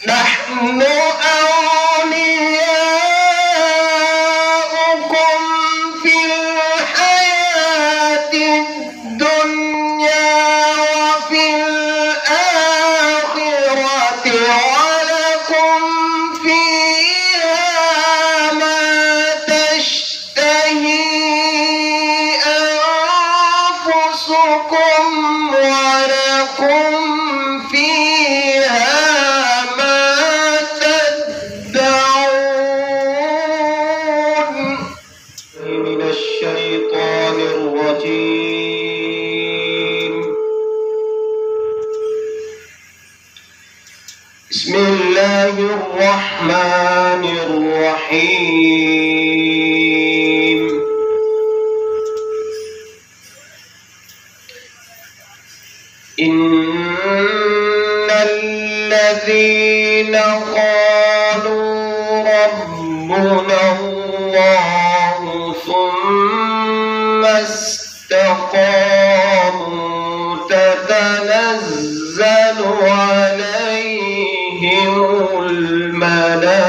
نحن أولياؤكم في الحياة الدنيا وفي الآخرة ولكم فيها ما تشتهي أنفسكم ولكم فيها ما تدعون. من الشيطان الرجيم. بسم الله الرحمن الرحيم. إن الذين قالوا ربنا الله ثم استقاموا تتنزل عليهم الملائكة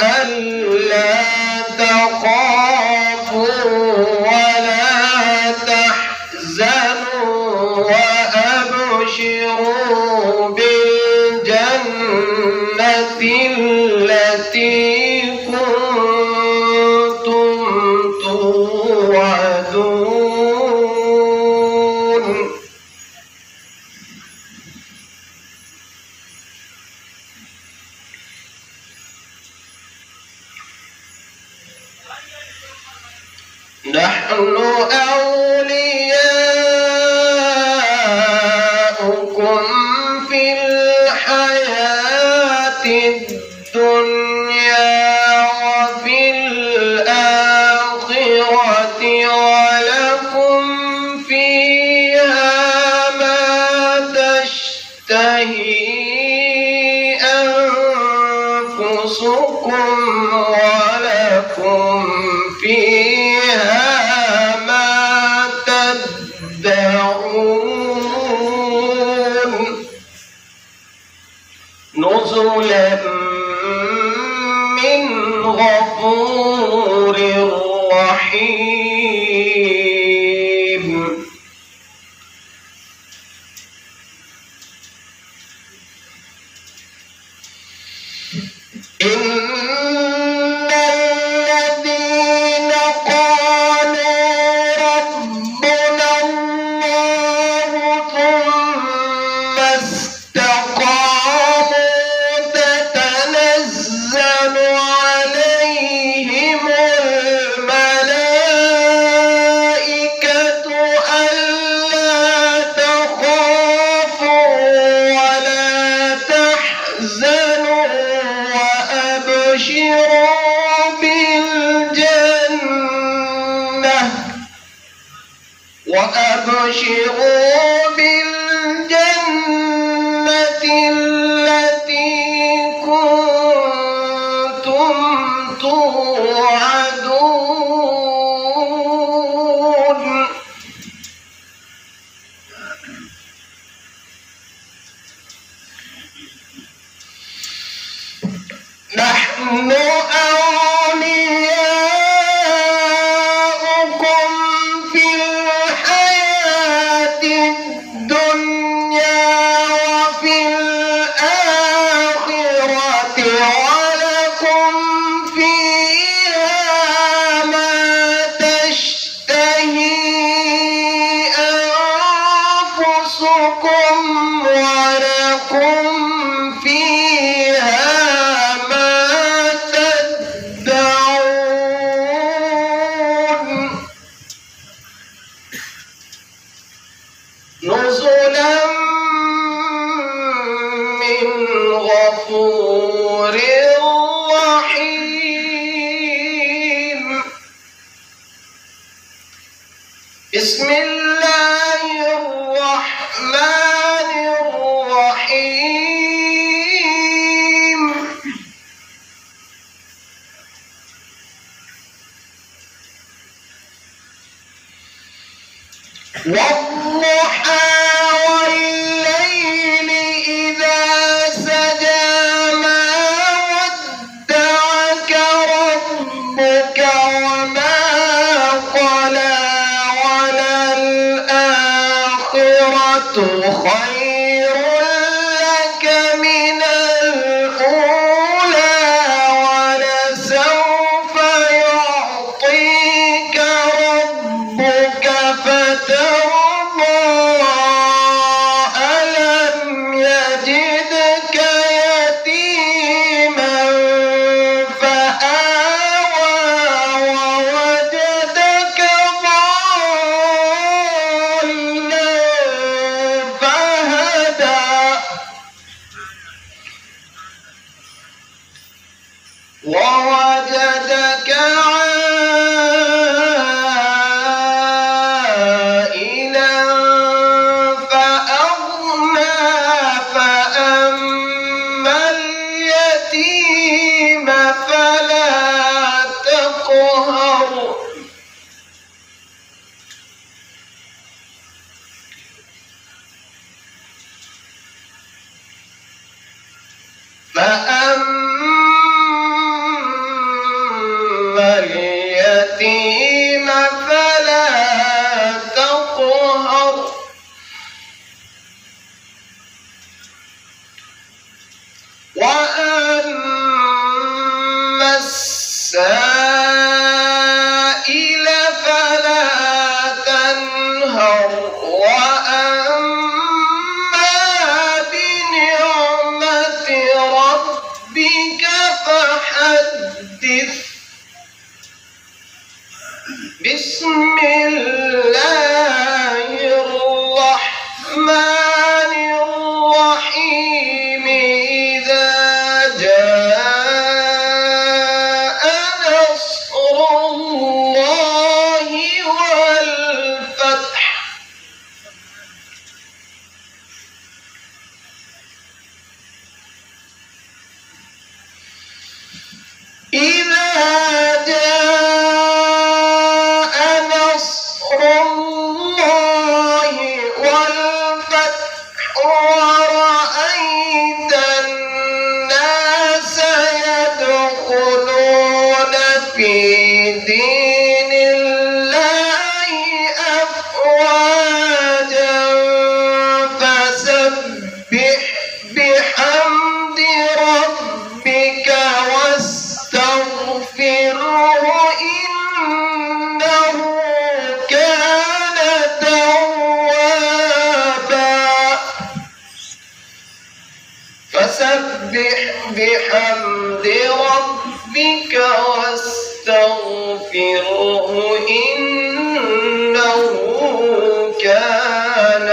ألا تخافوا ولا تحزنوا وأبشروا بالجنة التي كنتم توعدون. نحن أولياؤكم في الحياة الدنيا وفي الآخرة ولكم فيها ما تشتهي أنفسكم ولكم فيها ما تدعون. نزلا من غفور رحيم. وأبشروا بالجنة التي كنتم توعدون. نحن أولياؤكم في الحياة الدنيا وفي الآخرة ولكم فيها ما تشتهي أنفسكم ولكم فيها ما تدعون. نزلا من غفور رحيم. بسم الله الرحمن الرحيم والضحى والليل إذا سجى ما ودعك ربك وما قلى وللآخرة خير لك من الأولى ولسوف يعطيك ربك فترضى ألم يجدك يتيما فآوى ووجدك ضالا فهدى ووجدك عائلا فأغنى فأما اليتيم فلا تقهر اليتيم فلا تقهر وأما السائل فلا تنهر وأما بنعمة ربك فحدث بسم الله الرحمن الرحيم إذا جاء نصر الله والفتح إذا جاء نصر الله والفتح ورأيت الناس يدخلون في دين الله أفواجا فسبح بحمد ربك واستغفره إنه كان توابا فسبح بحمد ربك واستغفره إنه كان